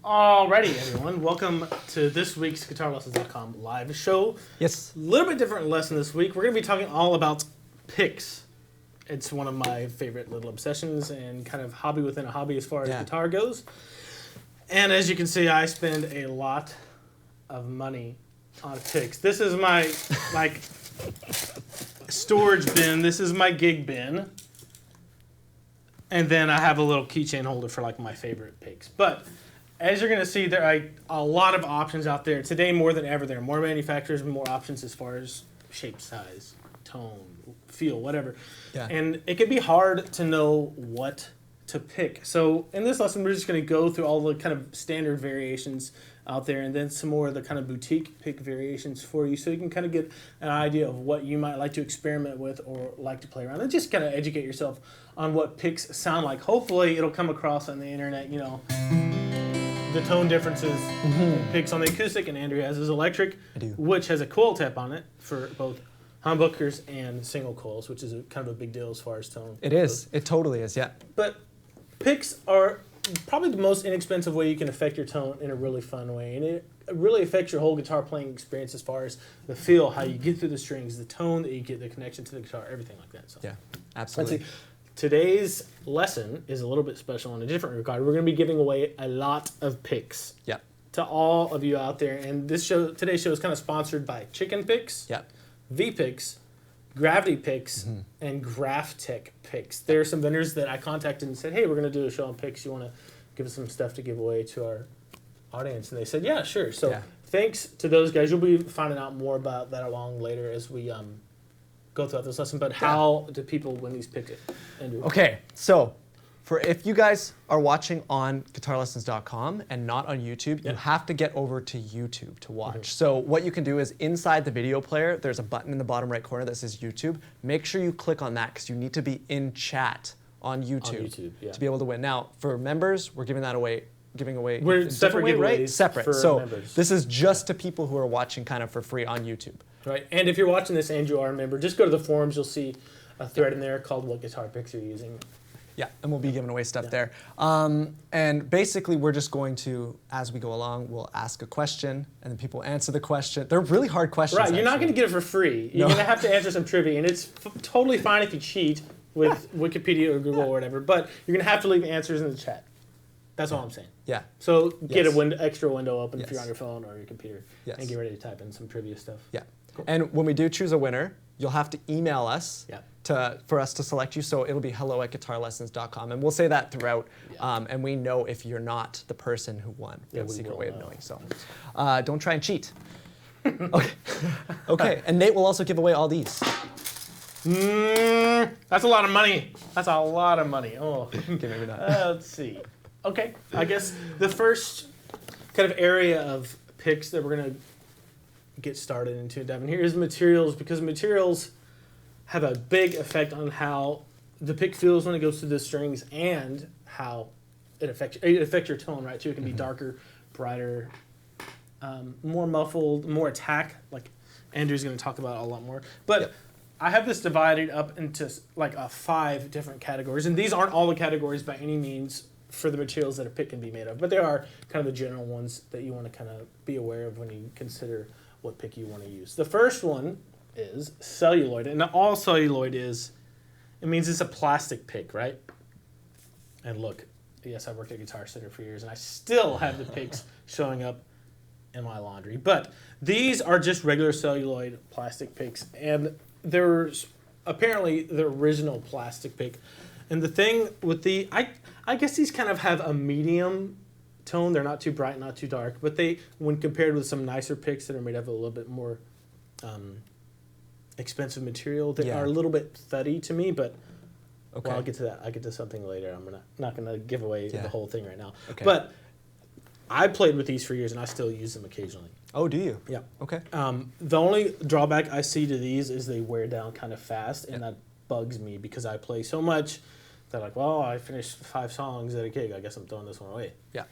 Alrighty, everyone. Welcome to this week's GuitarLessons.com live show. Yes. A little bit different lesson this week. We're going to be talking all about picks. It's one of my favorite little obsessions and kind of hobby within a hobby as far as guitar goes. And as you can see, I spend a lot of money on picks. This is my storage bin. This is my gig bin. And then I have a little keychain holder for like my favorite picks. But as you're going to see, there are a lot of options out there. Today, more than ever, there are more manufacturers, more options as far as shape, size, tone, feel, whatever. Yeah. And it can be hard to know what to pick. So in this lesson, we're just going to go through all the kind of standard variations out there and then some more of the kind of boutique pick variations for you so you can kind of get an idea of what you might like to experiment with or like to play around and just kind of educate yourself on what picks sound like. Hopefully it'll come across on the internet, you know, the tone differences, picks on the acoustic, and Andrew has his electric, which has a coil tap on it for both humbuckers and single coils, which is kind of a big deal as far as tone. It is. It totally is, yeah. But picks are probably the most inexpensive way you can affect your tone in a really fun way, and it really affects your whole guitar playing experience as far as the feel, how you get through the strings, the tone that you get, the connection to the guitar, everything like that. So Yeah, absolutely. Today's lesson is a little bit special in a different regard. We're going to be giving away a lot of picks Yeah. to all of you out there, and today's show is kind of sponsored by Chicken Picks, Yeah. V-Picks, Gravity Picks, and Graphtec Picks. There are some vendors that I contacted and said, hey, we're going to do a show on picks. You want to give us some stuff to give away to our audience? And they said, yeah, sure. So thanks to those guys. You'll be finding out more about that along later as we go throughout this lesson. But how do people win these picks, Andrew? Okay, so if you guys are watching on GuitarLessons.com and not on YouTube, you have to get over to YouTube to watch. So what you can do is inside the video player, there's a button in the bottom right corner that says YouTube. Make sure you click on that because you need to be in chat on YouTube, to be able to win. Now, for members, we're giving away. We're separate giveaways, right? Separate. For so members. This is just to people who are watching kind of for free on YouTube. Right, and if you're watching this and you are a member, just go to the forums. You'll see a thread in there called "What Guitar Picks Are You Using?" Yeah, and we'll be giving away stuff there. And basically, we're just going to, as we go along, we'll ask a question, and then people answer the question. They're really hard questions. Right, you're not going to get it for free. You're going to have to answer some trivia, and it's totally fine if you cheat with Wikipedia or Google or whatever, but you're going to have to leave answers in the chat. That's all I'm saying. Yeah. So get a extra window open if you're on your phone or your computer, and get ready to type in some trivia stuff. Yeah. Cool. And when we do choose a winner, you'll have to email us for us to select you. So it'll be hello@guitarlessons.com. And we'll say that throughout. And we know if you're not the person who won. We have a secret way of knowing. So don't try and cheat. Okay. Okay. And Nate will also give away all these. That's a lot of money. That's a lot of money. Oh. Okay, maybe not. Let's see. Okay. I guess the first kind of area of picks that we're going to get started into, Devin, here is materials, because materials have a big effect on how the pick feels when it goes through the strings and how it affects your tone, right? Too, it can be darker, brighter, more muffled, more attack, like Andrew's going to talk about a lot more. But I have this divided up into like 5 different categories, and these aren't all the categories by any means for the materials that a pick can be made of, but they are kind of the general ones that you want to kind of be aware of when you consider what pick you want to use. The first one is celluloid, and all celluloid is, it means it's a plastic pick, right? And look, yes, I worked at Guitar Center for years, and I still have the picks showing up in my laundry. But these are just regular celluloid plastic picks, and there's apparently the original plastic pick. And the thing with I guess these kind of have a medium tone. They're not too bright, not too dark, but they, when compared with some nicer picks that are made of a little bit more expensive material, they are a little bit thuddy to me, but well, I'll get to that. I'll get to something later. I'm not going to give away the whole thing right now. Okay. But I played with these for years, and I still use them occasionally. Oh, do you? Yeah. Okay. The only drawback I see to these is they wear down kind of fast, and that bugs me because I play so much that, like, well, I finished 5 songs at a gig. I guess I'm throwing this one away. Yeah.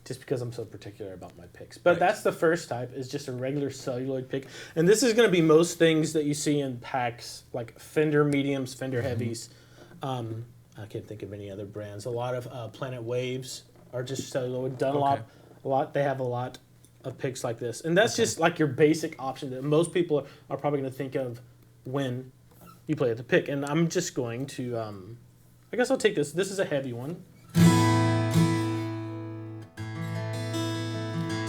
Just because I'm so particular about my picks. But that's the first type, is just a regular celluloid pick. And this is going to be most things that you see in packs, like Fender mediums, Fender heavies. I can't think of any other brands. A lot of Planet Waves are just celluloid. Dunlop They have a lot of picks like this, and that's just like your basic option that most people are probably going to think of when you play at the pick. And I'm just going to, I guess I'll take this. This is a heavy one.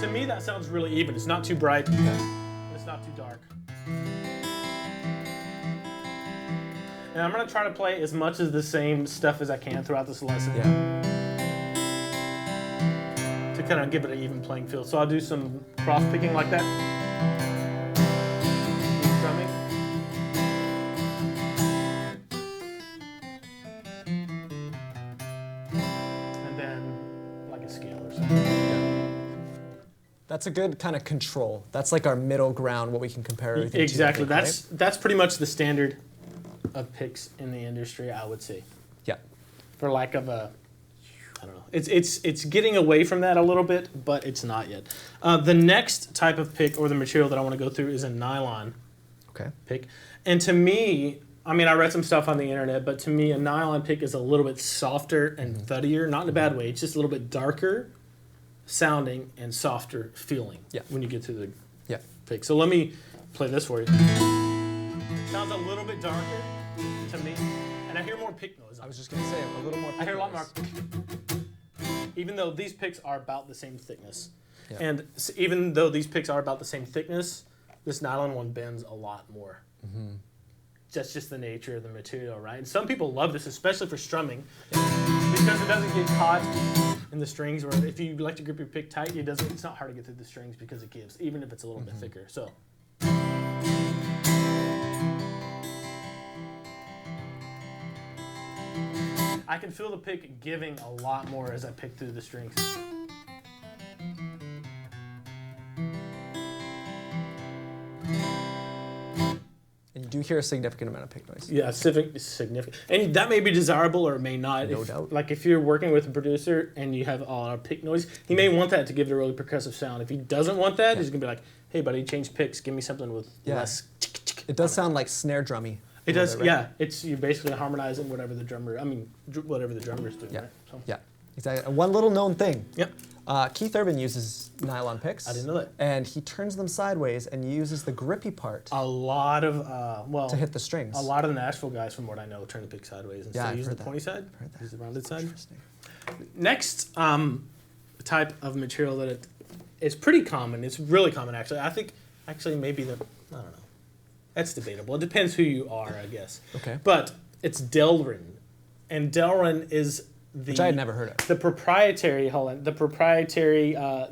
To me, that sounds really even. It's not too bright. It's not too dark. And I'm going to try to play as much of the same stuff as I can throughout this lesson. Yeah. To kind of give it an even playing field. So I'll do some cross picking like that. Strumming. And then like a scale or something. That's a good kind of control. That's like our middle ground, what we can compare everything Exactly. to. Exactly. That's pretty much the standard of picks in the industry, I would say. Yeah. For lack of a, I don't know. It's getting away from that a little bit, but it's not yet. The next type of pick or the material that I want to go through is a nylon pick. And to me, I mean, I read some stuff on the internet, but to me, a nylon pick is a little bit softer and thuddier, not in a bad way. It's just a little bit darker sounding and softer feeling when you get to the pick. So let me play this for you. Sounds a little bit darker to me, and I hear more pick noise. I was just going to say, a little more pick I hear a lot noise. more. Even though these picks are about the same thickness. Yeah. And even though these picks are about the same thickness, this nylon one bends a lot more. That's just the nature of the material, right? And some people love this, especially for strumming, because it doesn't get caught in the strings. Or if you like to grip your pick tight, it's not hard to get through the strings because it gives, even if it's a little bit thicker. So. I can feel the pick giving a lot more as I pick through the strings. And you do hear a significant amount of pick noise. Yeah, significant. And that may be desirable or it may not. No doubt. Like if you're working with a producer and you have a lot of pick noise, he may want that to give it a really percussive sound. If he doesn't want that, he's going to be like, hey, buddy, change picks. Give me something with less. It does sound like snare drummy. It does, bit, right? yeah. You're basically harmonizing whatever the drummer's doing, Yeah. right? So. Yeah, exactly. And one little known thing. Yep. Keith Urban uses nylon picks. I didn't know that. And he turns them sideways and uses the grippy part A lot of, to hit the strings. a lot of the Nashville guys, from what I know, turn the pick sideways instead of using the pointy side. Heard that. Use the rounded side. Interesting. Next type of material that it's pretty common. It's really common, actually. I think, maybe I don't know. That's debatable. It depends who you are, I guess. Okay. But it's Delrin. And Delrin is Which I had never heard of. the proprietary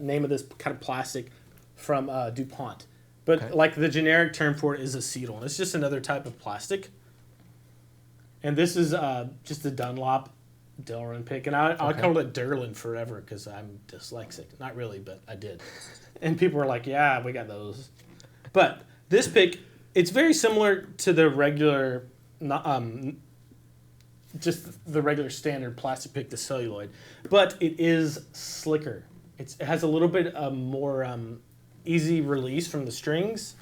name of this kind of plastic from DuPont. But like the generic term for it is acetylene. It's just another type of plastic. And this is just a Dunlop Delrin pick. And I'll call it Derlin forever because I'm dyslexic. Not really, but I did. And people were like, yeah, we got those. But this pick, it's very similar to the regular, just the regular standard plastic pick, the celluloid, but it is slicker. It has a little bit more easy release from the strings,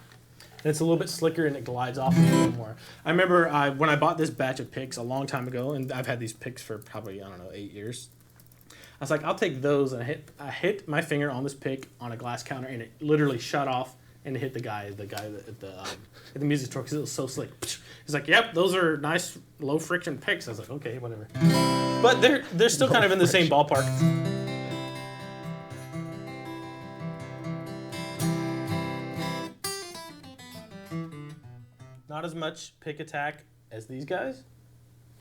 and it's a little bit slicker and it glides off a little more. I remember when I bought this batch of picks a long time ago, and I've had these picks for probably, 8 years. I was like, I'll take those, and I hit my finger on this pick on a glass counter, and it literally shut off. And it hit the guy at the music store because it was so slick. He's like, "Yep, those are nice low friction picks." I was like, "Okay, whatever." But they're still kind of in the same ballpark. Not as much pick attack as these guys.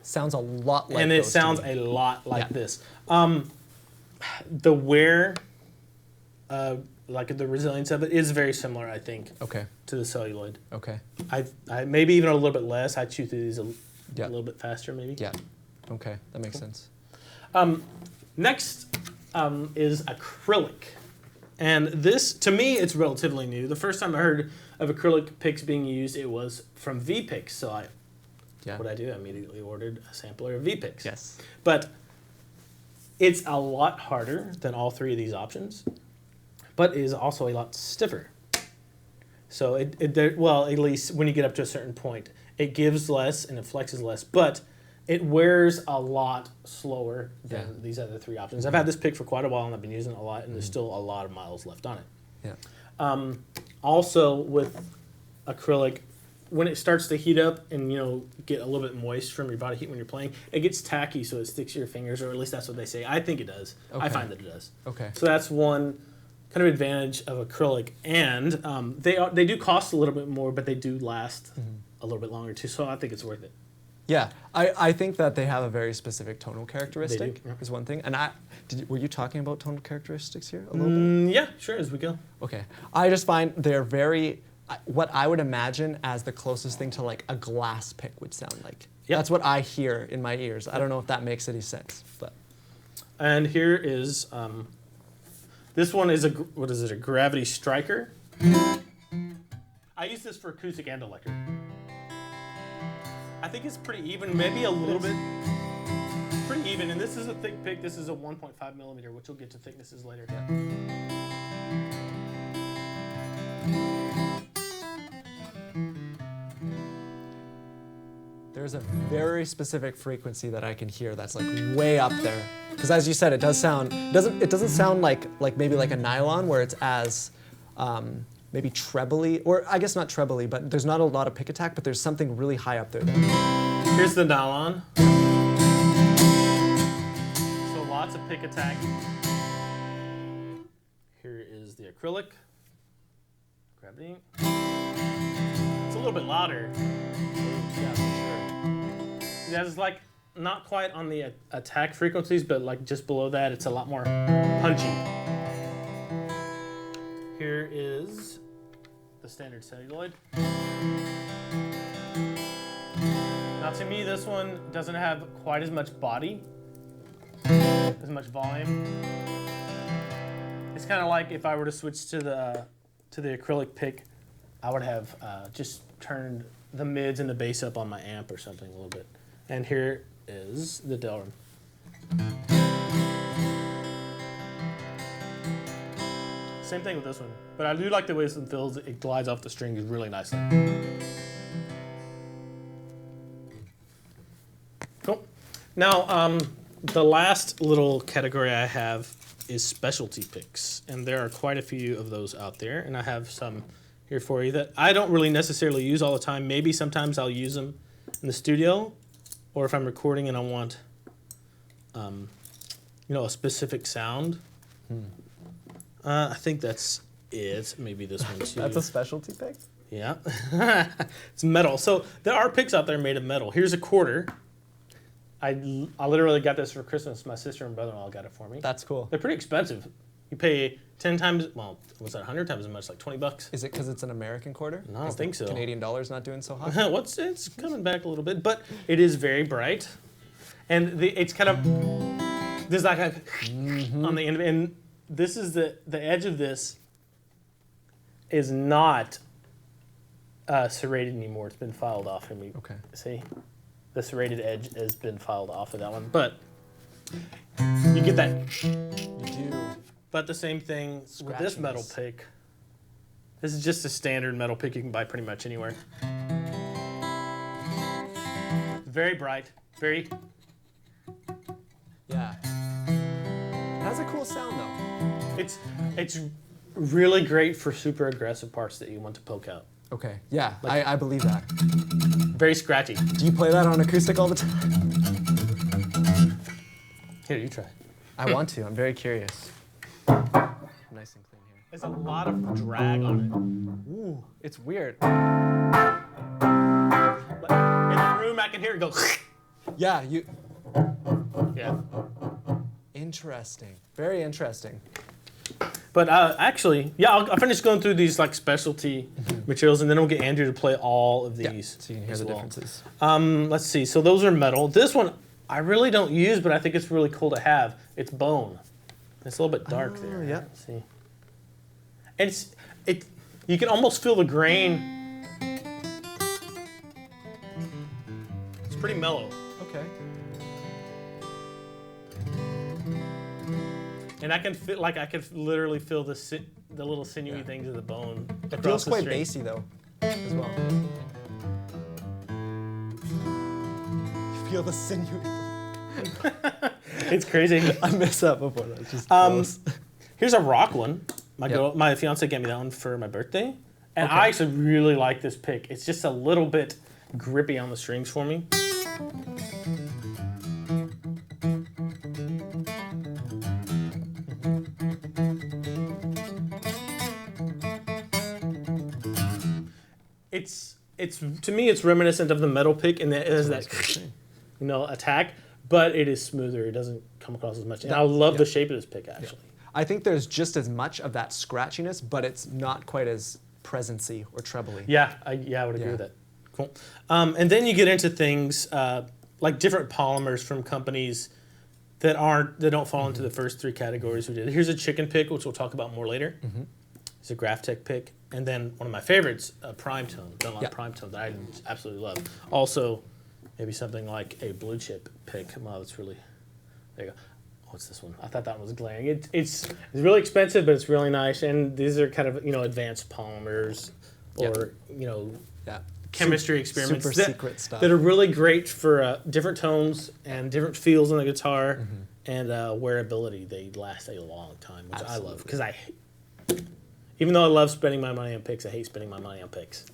Sounds a lot like And it those sounds to me. a lot like this. The wear, like the resilience of it, is very similar, I think, to the celluloid. Okay. I maybe even a little bit less. I chew through these a Yeah. little bit faster, maybe. Yeah. Okay, that makes sense. Next is acrylic. And this, to me, it's relatively new. The first time I heard of acrylic picks being used, it was from V-Picks. So what I do, I immediately ordered a sampler of V-Picks. Yes. But it's a lot harder than all three of these options, but it is also a lot stiffer. So at least when you get up to a certain point, it gives less and it flexes less, but it wears a lot slower than Yeah. these other three options. I've had this pick for quite a while and I've been using it a lot, and there's still a lot of miles left on it. Yeah. Also, with acrylic, when it starts to heat up and get a little bit moist from your body heat when you're playing, it gets tacky, so it sticks to your fingers, or at least that's what they say. I think it does. I Okay. find that it does. Okay. So that's one kind of advantage of acrylic, and they do cost a little bit more, but they do last a little bit longer too. So I think it's worth it. Yeah, I think that they have a very specific tonal characteristic yeah. is one thing. And were you talking about tonal characteristics here a little bit? Yeah, sure, as we go. Okay. I just find they're very, what I would imagine as the closest thing to like a glass pick would sound like. Yep. That's what I hear in my ears. I don't know if that makes any sense, but. And here is, this one is a Gravity Striker. I use this for acoustic and electric. I think it's pretty even, maybe a little bit, pretty even. And this is a thick pick. This is a 1.5 millimeter, which we'll get to thicknesses later. There's a very specific frequency that I can hear that's like way up there. Because as you said, it does sound, it doesn't sound like maybe like a nylon where it's as maybe trebly, or I guess not trebly, but there's not a lot of pick attack, but there's something really high up there. Here's the nylon. So lots of pick attack. Here is the acrylic. Gravity. It's a little bit louder. Yeah, for sure. Yeah, it's like not quite on the attack frequencies, but like just below that, it's a lot more punchy. Here is the standard celluloid. Now to me, this one doesn't have quite as much body, as much volume. It's kind of like if I were to switch to the acrylic pick, I would have just turned the mids and the bass up on my amp or something a little bit. And here is the Delrin. Same thing with this one, but I do like the way this one feels. It glides off the strings really nicely. Cool. Now, the last little category I have is specialty picks, and there are quite a few of those out there, and I have some here for you that I don't really necessarily use all the time. Maybe sometimes I'll use them in the studio, or if I'm recording and I want, a specific sound. I think that's it. Maybe this one too. That's a specialty pick? Yeah. It's metal. So there are picks out there made of metal. Here's a quarter. I literally got this for Christmas. My sister and brother-in-law got it for me. That's cool. They're pretty expensive. You pay 10 times, well, what's that, 100 times as much, like $20. Is it because it's an American quarter? No, I don't think so. Canadian dollar's not doing so hot? It's coming back a little bit, but it is very bright. And it's kind of, there's like a on the end of it. And this is the edge of this is not serrated anymore. It's been filed off. And Okay. see, the serrated edge has been filed off of that one. But you get that. You do. But the same thing with this metal pick. This is just a standard metal pick you can buy pretty much anywhere. Very bright, very. Yeah. It has a cool sound though. It's really great for super aggressive parts that you want to poke out. Okay. Yeah, I believe that. Very scratchy. Do you play that on acoustic all the time? Here, you try. I want to. I'm very curious. Nice and clean here. There's a lot of drag on Ooh, it's weird. it. But in the room, I can hear it go. Yeah, you. Yeah. Interesting. Very interesting. But actually, yeah, I'll finish going through these like specialty materials, and then we'll get Andrew to play all of these. Yeah, so you can hear as the well. differences. Let's see. So those are metal. This one I really don't use, but I think it's really cool to have. It's bone. It's a little bit dark there. yeah. Let's see. And you can almost feel the grain. It's pretty mellow. Okay. And I can feel like I can literally feel the little sinewy things of the bone. It across feels the quite string. bassy though, as well. You feel the sinewy. It's crazy. I messed up before. That's just gross. Here's a rock one. Yep. My fiance gave me that one for my birthday, and I actually really like this pick. It's just a little bit grippy on the strings for me. It's to me it's reminiscent of the metal pick in that it has that attack, but it is smoother. It doesn't come across as much. And I love the shape of this pick actually. I think there's just as much of that scratchiness, but it's not quite as presency or trebly. Yeah, I would agree with that. Cool. And then you get into things like different polymers from companies that don't fall into the first three categories we did. Here's a chicken pick, which we'll talk about more later. It's a Graphtec pick. And then one of my favorites, Prime Tone. Done a lot of Prime Tone that I absolutely love. Also, maybe something like a blue chip pick. Wow, that's really, there you go. What's this one? I thought that one was glaring. It's really expensive, but it's really nice. And these are kind of, advanced polymers or, chemistry experiments. Super secret stuff. That are really great for different tones and different feels on the guitar and wearability. They last a long time, which I love. Because even though I love spending my money on picks, I hate spending my money on picks.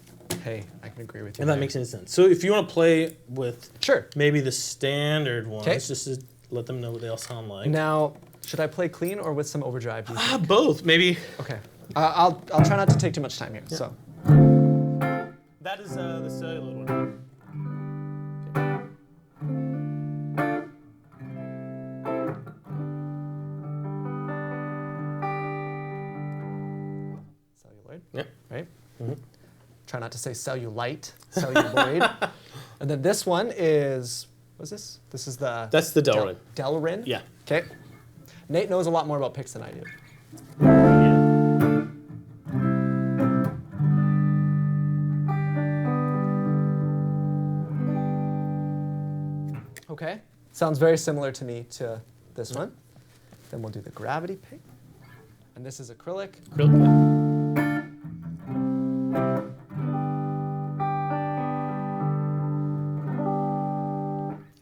Hey, I can agree with you. And that makes any sense. So if you want to play with maybe the standard ones, just to let them know what they all sound like. Now, should I play clean or with some overdrive? Do you think? Both, maybe. Okay. I'll try not to take too much time here. So. That is the cellular one. Celluloid. Yep. Right? Try not to say cellulite, celluloid. And then this one is, what's this? This is the... That's the Delrin. Delrin? Yeah. Okay. Nate knows a lot more about picks than I do. Okay. Sounds very similar to me to this one. Then we'll do the gravity pick. And this is acrylic.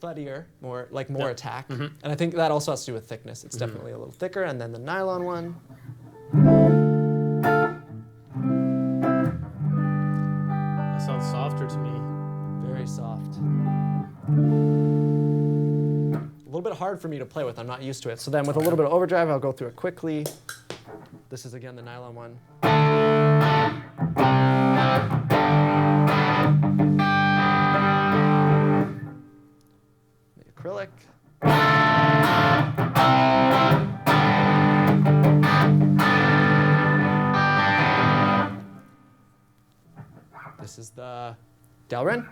Thuddier, more attack. And I think that also has to do with thickness. It's definitely a little thicker. And then the nylon one. That sounds softer to me. Very soft. A little bit hard for me to play with. I'm not used to it. So then with a little bit of overdrive, I'll go through it quickly. This is again the nylon one. The acrylic. This is the Delrin.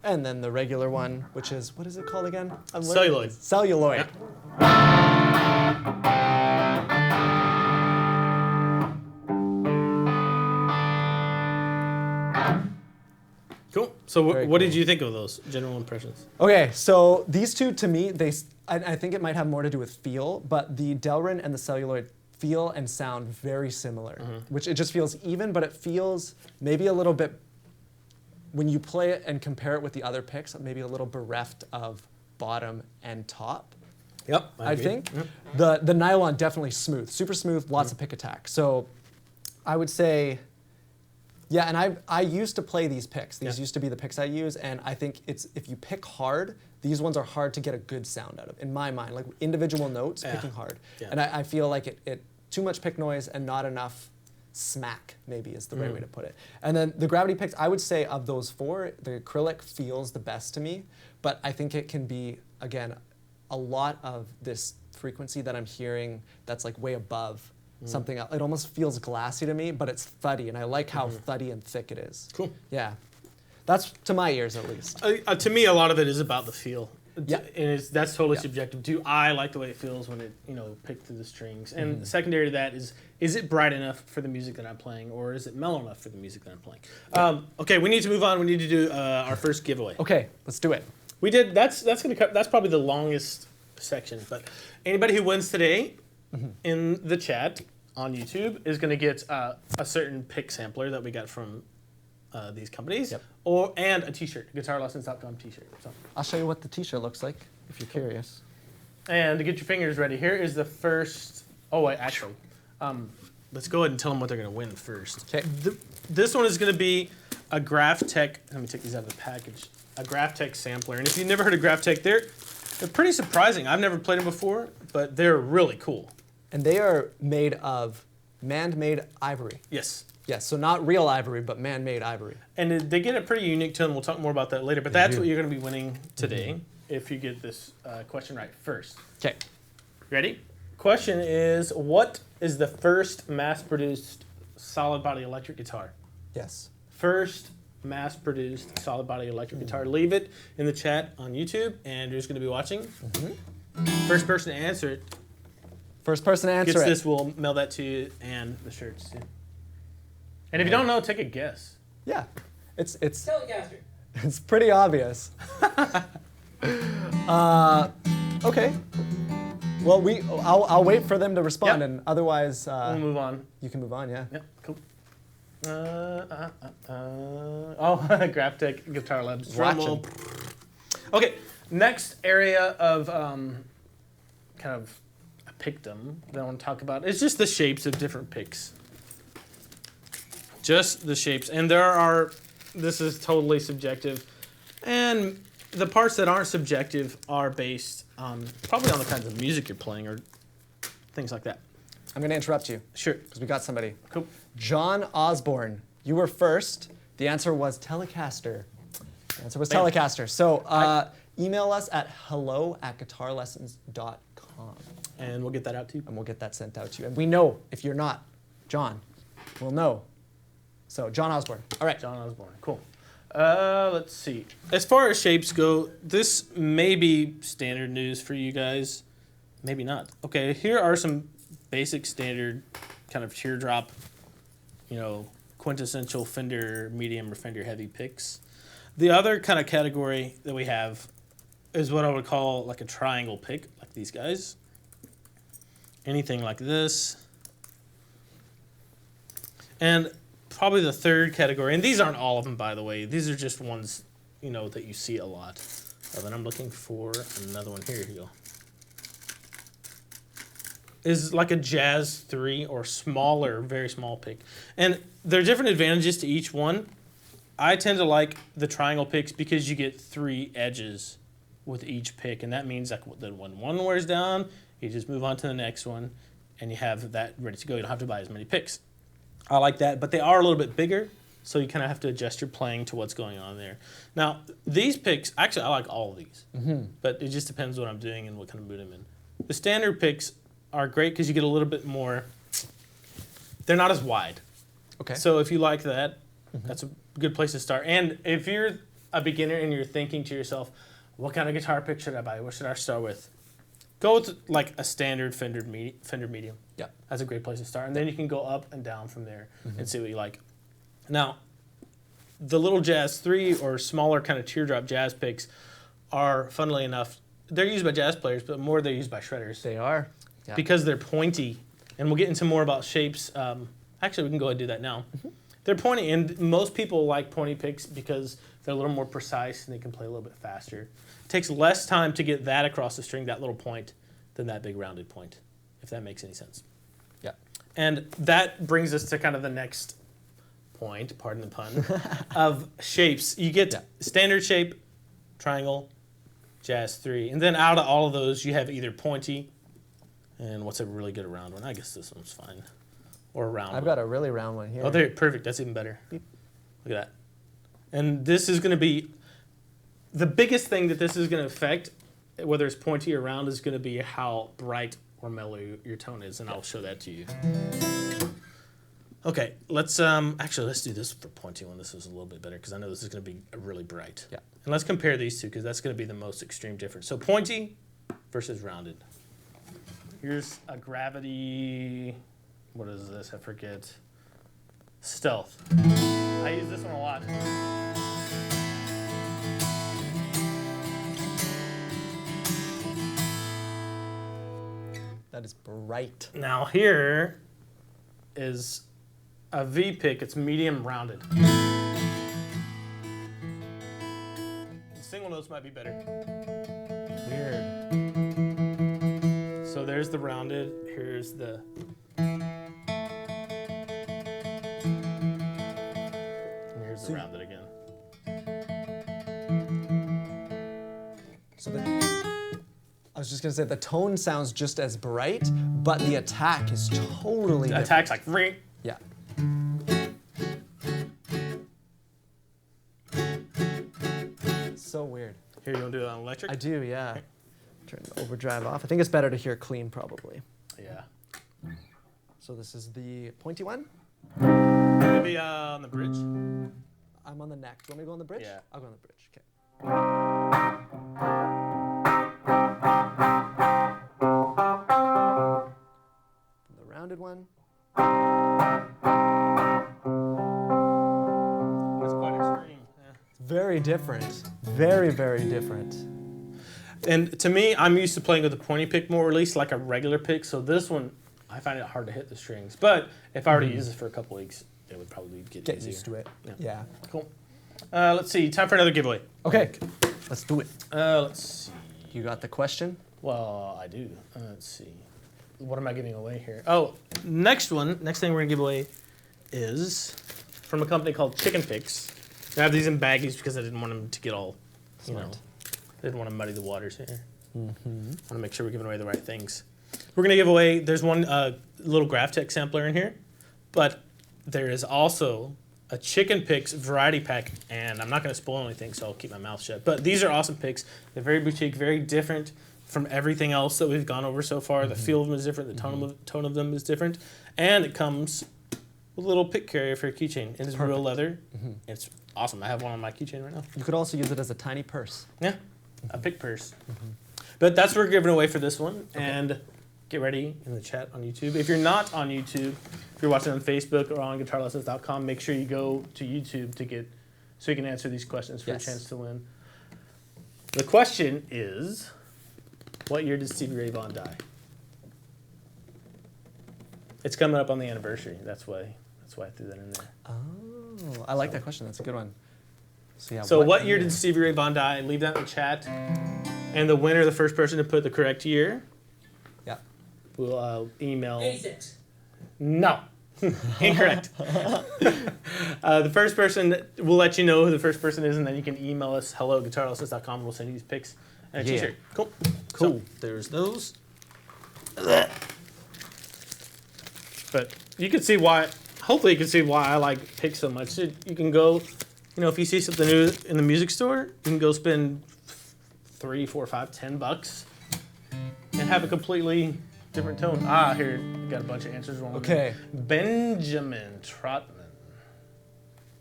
And then the regular one, which is, what is it called again? Celluloid. Celluloid. Cool. So what did you think of those general impressions? Okay, so these two to me, I think it might have more to do with feel, but the Delrin and the Celluloid feel and sound very similar, which it just feels even, but it feels maybe a little bit, when you play it and compare it with the other picks, maybe a little bereft of bottom and top. Yep, I think. The nylon definitely smooth, super smooth, lots of pick attack. So I would say, yeah, and I used to play these picks. These used to be the picks I use, and I think if you pick hard, these ones are hard to get a good sound out of, in my mind. Like individual notes, picking hard. Yeah. And I feel like it too much pick noise and not enough smack, maybe is the right way to put it. And then the gravity picks, I would say of those four, the acrylic feels the best to me, but I think it can be, again, a lot of this frequency that I'm hearing that's like way above something else. It almost feels glassy to me, but it's thuddy, and I like how thuddy and thick it is. Cool. Yeah. That's to my ears, at least. To me, a lot of it is about the feel. Yeah. And that's totally subjective. Do I like the way it feels when it, picked through the strings? And secondary to that is it bright enough for the music that I'm playing, or is it mellow enough for the music that I'm playing? Okay, we need to move on. We need to do our first giveaway. Okay, let's do it. We did. That's probably the longest section. But anybody who wins today in the chat, on YouTube is going to get a certain pick sampler that we got from these companies, Yep. and a T-shirt, guitarlessons.com T-shirt. So. I'll show you what the T-shirt looks like if you're curious. And to get your fingers ready, here is the first. Oh wait, actually, let's go ahead and tell them what they're going to win first. Okay. This one is going to be a Graphtec. Let me take these out of the package. A Graphtec sampler, and if you've never heard of Graphtec, they're pretty surprising. I've never played them before, but they're really cool. And they are made of man-made ivory. Yes. Yes, so not real ivory, but man-made ivory. And they get a pretty unique tone. We'll talk more about that later. But that's what you're going to be winning today if you get this question right first. Okay. Ready? Question is, what is the first mass-produced solid body electric guitar? Yes. First mass-produced solid body electric guitar. Leave it in the chat on YouTube, and you're just going to be watching. First person to answer it First person to answer gets it. this. We'll mail that to you and the shirts too. And if you don't know, take a guess. Yeah. It's Telecaster. it's pretty obvious. Okay. Well, I'll wait for them to respond, Yep. and otherwise We'll move on. you can move on. Yeah. Yep, cool. Oh, Graphtec Guitar Labs. Drum roll. Okay, next area of kind of a pickdom that I want to talk about is just the shapes of different picks. Just the shapes. And this is totally subjective. And the parts that aren't subjective are based probably on the kinds of music you're playing or things like that. I'm going to interrupt you Sure. because we got somebody. Cool. John Osborne, you were first. The answer was Telecaster. The answer was Bam. Telecaster. So email us at hello@guitarlessons.com, And we'll get that out to you. and we'll get that sent out to you. And we know if you're not John, we'll know. So John Osborne. All right. John Osborne. Cool. Let's see. As far as shapes go, this may be standard news for you guys. Maybe not. Okay, here are some basic standard kind of teardrop, quintessential Fender medium or Fender heavy picks. The other kind of category that we have is what I would call like a triangle pick, like these guys. Anything like this. And probably the third category, and these aren't all of them, by the way. These are just ones, that you see a lot of. And I'm looking for another one. Here you go. Is like a Jazz 3 or smaller, very small pick. And there are different advantages to each one. I tend to like the triangle picks because you get 3 edges with each pick. And that means like that when one wears down, you just move on to the next one and you have that ready to go. You don't have to buy as many picks. I like that, but they are a little bit bigger, so you kind of have to adjust your playing to what's going on there. Now, these picks, actually, I like all of these, but it just depends what I'm doing and what kind of mood I'm in. The standard picks are great because you get a little bit more, they're not as wide. Okay. So if you like that, that's a good place to start. And if you're a beginner and you're thinking to yourself, what kind of guitar pick should I buy? What should I start with? Go with like a standard Fender medium. Yeah. That's a great place to start. And then you can go up and down from there and see what you like. Now, the little Jazz 3 or smaller kind of teardrop jazz picks are, funnily enough, they're used by jazz players, but more they're used by shredders. They are. Yeah. Because they're pointy. And we'll get into more about shapes. Actually, we can go ahead and do that now. They're pointy, and most people like pointy picks because they're a little more precise and they can play a little bit faster. It takes less time to get that across the string, that little point, than that big rounded point, if that makes any sense. Yeah. And that brings us to kind of the next point, pardon the pun, of shapes. You get standard shape, triangle, Jazz 3, and then out of all of those, you have either pointy, and what's a really good round one? I guess this one's fine. Or a round I've one. got a really round one here. Oh, there, perfect. That's even better. Look at that. And this is going to be, the biggest thing that this is going to affect, whether it's pointy or round, is going to be how bright or mellow your tone is, and I'll show that to you. Okay, let's do this for pointy one. This is a little bit better because I know this is going to be really bright. Yeah. And let's compare these two because that's going to be the most extreme difference. So pointy versus rounded. Here's a Gravity, what is this? I forget. Stealth. I use this one a lot. That is bright. Now here, is a V pick. It's medium rounded. Single notes might be better. Weird. So there's the rounded. Here's the. And here's the rounded again. So I was just gonna say the tone sounds just as bright, but the attack is totally The different. attack's like ring. Yeah. So weird. Here, you want to do it on electric? I do, yeah. Turn the overdrive off. I think it's better to hear clean, probably. Yeah. So this is the pointy one. Maybe on the bridge. I'm on the neck. Do you want me to go on the bridge? Yeah. I'll go on the bridge. Okay. The rounded one. It's quite extreme. Yeah. Very different. Very, very different. And to me, I'm used to playing with a pointy pick more, or at least like a regular pick. So this one, I find it hard to hit the strings. But if I were to use this for a couple weeks, it would probably get Get easier. used to it. Yeah. Yeah. Cool. Let's see. Time for another giveaway. Okay. Let's do it. Let's see. You got the question? Well, I do. Let's see. What am I giving away here? Oh, next thing we're gonna give away is from a company called Chicken Picks. I have these in baggies because I didn't want them to get all, you know, Smart. I didn't want to muddy the waters here. Want to make sure we're giving away the right things. We're gonna give away. There's one little Graphtec sampler in here, but there is also a Chicken Picks variety pack, and I'm not gonna spoil anything, so I'll keep my mouth shut. But these are awesome picks. They're very boutique, very different from everything else that we've gone over so far. The feel of them is different. The tone of them is different, and it comes with a little pick carrier for a keychain. It is real leather. It's awesome. I have one on my keychain right now. You could also use it as a tiny purse. Yeah, a pick purse. But that's what we're giving away for this one. And get ready in the chat on YouTube. If you're not on YouTube, if you're watching on Facebook or on guitarlessons.com, make sure you go to YouTube to get so you can answer these questions for Yes. a chance to win. The question is, what year did Stevie Ray Vaughan die? It's coming up on the anniversary. That's why I threw that in there. Oh, I like that question. That's a good one. So, yeah, So what year did Stevie Ray Vaughan die? Leave that in the chat. And the winner, the first person to put the correct year, Yeah. will email. 86. No. Incorrect. The first person, we'll let you know who the first person is, and then you can email us, hello@guitarlessons.com. We'll send you these pics and a Yeah. t-shirt. Cool. Cool. So, there's those. But you can see why, hopefully you can see why I like picks so much. You can go, if you see something new in the music store, you can go spend $3, $4, $5, $10 and have a completely different tone. Here, we got a bunch of answers wrong. Okay. Benjamin Trotman.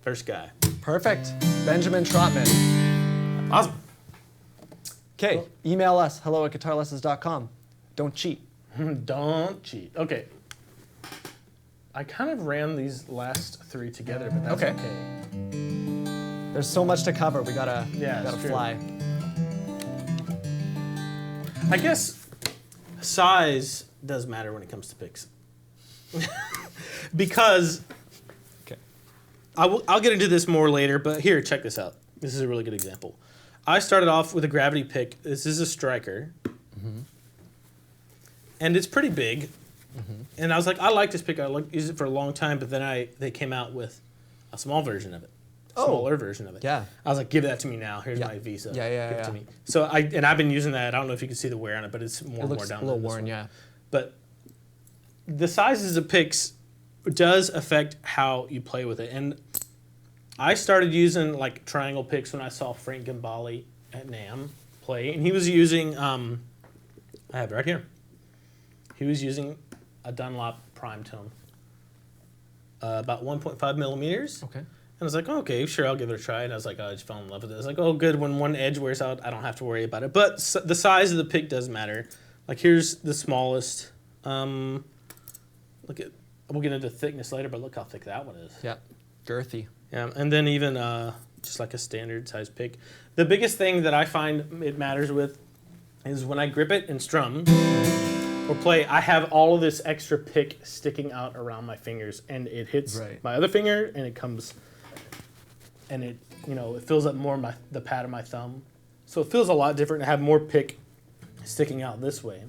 First guy. Perfect. Benjamin Trotman. Awesome. Okay. Email us, hello@guitarlessons.com. Don't cheat. Don't cheat. Okay. I kind of ran these last three together, but that's Okay. okay. There's so much to cover. We gotta it's true. fly. I guess size does matter when it comes to picks. Because Okay. I'll get into this more later, but here, check this out. This is a really good example. I started off with a gravity pick. This is a Striker. And it's pretty big. And I was like, I like this pick. I used it for a long time, but then they came out with a small version of it. Smaller version of it. Yeah. I was like, give that to me now. Here's Yeah. my Visa. Yeah, Give it to yeah. me. So I've been using that. I don't know if you can see the wear on it, but it's more It and more looks down. a little than this worn, one. yeah. But the sizes of picks does affect how you play with it. And I started using like triangle picks when I saw Frank Gambale at NAMM play, and he was using I have it right here. He was using a Dunlop Prime Tone, about 1.5 millimeters. Okay. And I was like, okay, sure, I'll give it a try. And I was like, I just fell in love with it. I was like, oh, good. When one edge wears out, I don't have to worry about it. But the size of the pick does matter. Like, here's the smallest. We'll get into thickness later, but look how thick that one is. Yeah. Girthy. Yeah, and then even just like a standard size pick. The biggest thing that I find it matters with is when I grip it and strum, or play, I have all of this extra pick sticking out around my fingers, and it hits my other finger, and it comes, and it, you know, it fills up more the pad of my thumb. So it feels a lot different to have more pick sticking out this way,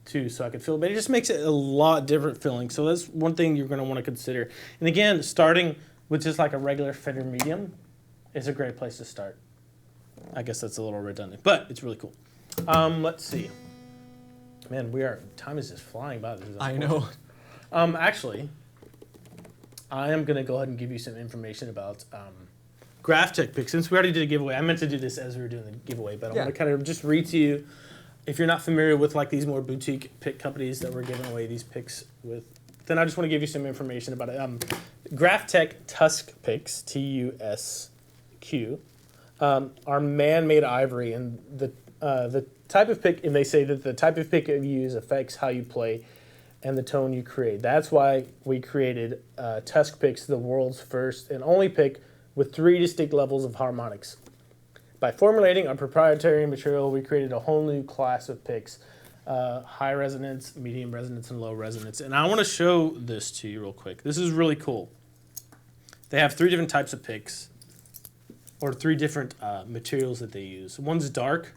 too, so I could feel it. But it just makes it a lot different feeling. So that's one thing you're going to want to consider. And again, starting with just like a regular Fender medium is a great place to start. I guess that's a little redundant, but it's really cool. Let's see. Man, time is just flying by. This is I know. Actually, I am going to go ahead and give you some information about GraphTech picks. Since we already did a giveaway, I meant to do this as we were doing the giveaway, but I'm going to kind of just read to you. If you're not familiar with like these more boutique pick companies that we're giving away these picks with, then I just want to give you some information about it. GraphTech Tusk picks, TUSQ, are man-made ivory, and the type of pick, and they say that the type of pick you use affects how you play and the tone you create. That's why we created Tusk picks, the world's first and only pick with 3 distinct levels of harmonics. By formulating our proprietary material, we created a whole new class of picks, high resonance, medium resonance, and low resonance. And I want to show this to you real quick. This is really cool. They have 3 different types of picks, or 3 different materials that they use. One's dark,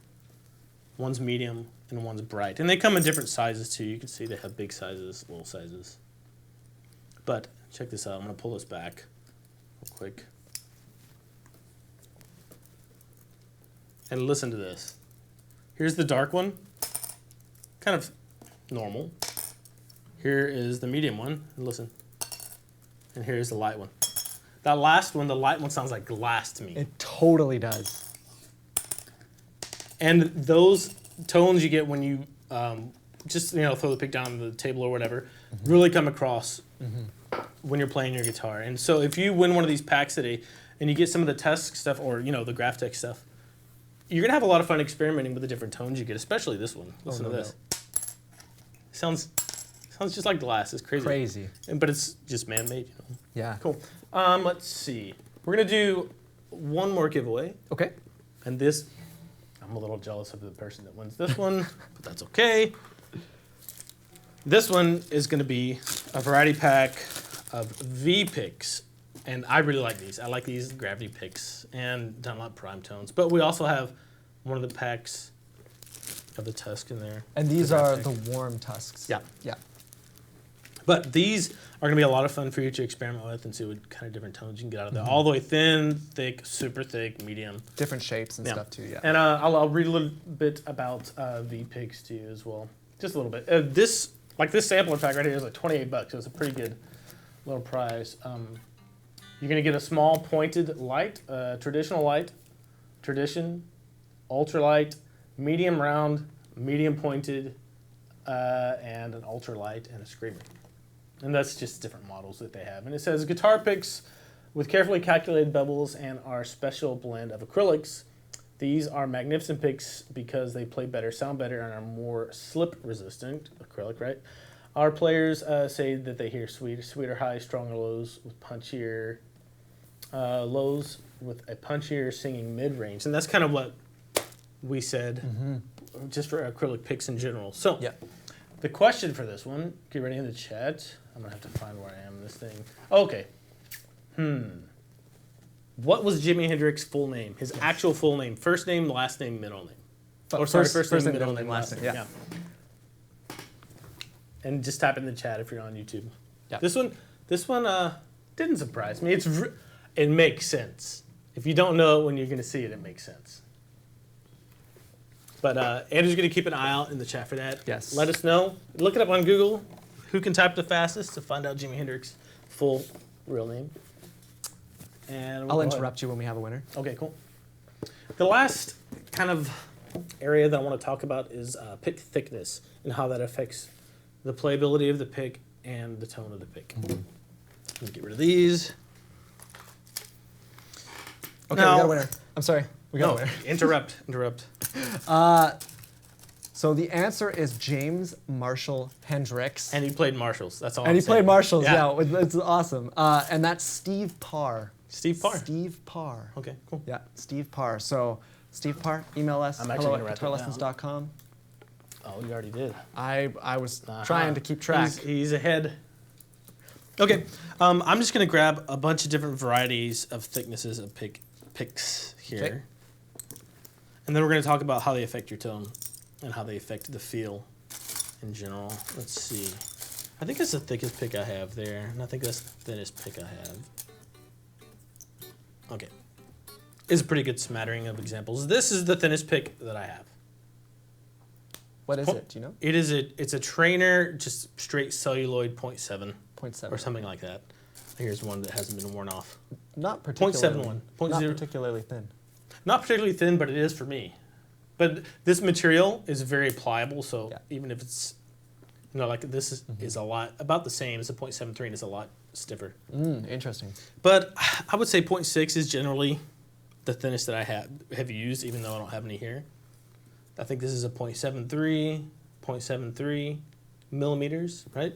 one's medium, and one's bright. And they come in different sizes too. You can see they have big sizes, little sizes. But check this out. I'm going to pull this back real quick. And listen to this. Here's the dark one, kind of normal. Here is the medium one, and listen. And here's the light one. That last one, the light one, sounds like glass to me. It totally does. And those tones you get when you just throw the pick down on the table or whatever, really come across when you're playing your guitar. And so if you win one of these packs today, and you get some of the Tusk stuff or the GraphTech stuff, you're gonna have a lot of fun experimenting with the different tones you get, especially this one. Listen to this. Sounds just like glass. It's crazy. Crazy. But it's just man-made. Yeah. Cool. Let's see. We're gonna do one more giveaway. Okay. And this, I'm a little jealous of the person that wins this one, but that's okay. This one is gonna be a variety pack of V picks. And I really like these. I like these Gravity picks and Dunlop Prime tones. But we also have one of the packs of the Tusk in there. And these are the warm Tusks. Yeah. Yeah. But these are going to be a lot of fun for you to experiment with and see what kind of different tones you can get out of there. All the way thin, thick, super thick, medium. Different shapes and stuff too, yeah. And I'll read a little bit about V picks to you as well. Just a little bit. This sampler pack right here is like $28, so it's a pretty good little prize. You're going to get a small pointed light, traditional light, tradition, ultralight, medium round, medium pointed, and an ultralight and a screamer. And that's just different models that they have. And it says guitar picks with carefully calculated bevels and our special blend of acrylics. These are magnificent picks because they play better, sound better, and are more slip resistant. Acrylic, right? Our players say that they hear sweeter highs, stronger lows with punchier lows with a punchier singing mid-range. And that's kind of what we said just for acrylic picks in general. So the question for this one, get ready in the chat. I'm going to have to find where I am in this thing. Okay. What was Jimi Hendrix's full name? His actual full name. First name, last name, middle name. First name, middle name, last name. Yeah. And just type in the chat if you're on YouTube. Yeah. This one didn't surprise me. It makes sense. If you don't know it when you're going to see it, it makes sense. But Andrew's going to keep an eye out in the chat for that. Yes. Let us know. Look it up on Google. Who can type the fastest to find out Jimi Hendrix's full real name? And I'll interrupt you when we have a winner. Okay, cool. The last kind of area that I want to talk about is pick thickness and how that affects the playability of the pick and the tone of the pick. Let's get rid of these. Okay, we got a winner. I'm sorry. We got a winner. Interrupt. So the answer is James Marshall Hendrix. And he played Marshalls. That's all. And he played Marshalls. Yeah, it's awesome. And that's Steve Parr. Steve Parr. Steve Parr. Okay, cool. Yeah, Steve Parr. So Steve Parr, email us. I'm actually gonna write that down. hello@guitarlessons.com. Oh, you already did. I was trying to keep track. He's ahead. Okay, I'm just gonna grab a bunch of different varieties of thicknesses of picks here, Okay. and then we're gonna talk about how they affect your tone and how they affect the feel in general. Let's see. I think that's the thickest pick I have there, and I think that's the thinnest pick I have. Okay, it's a pretty good smattering of examples. This is the thinnest pick that I have. What is it? Do you know? It's a Trainer, just straight celluloid 0.7 0.7. or something like that. Here's one that hasn't been worn off. Not particularly. 0.71. Not 0.0. particularly thin. Not particularly thin, but it is for me. But this material is very pliable, so Yeah. even if it's, like this is a lot, about the same as a 0.73 and it's a lot stiffer. Interesting. But I would say 0.6 is generally the thinnest that I have used, even though I don't have any here. I think this is a 0.73 millimeters, right?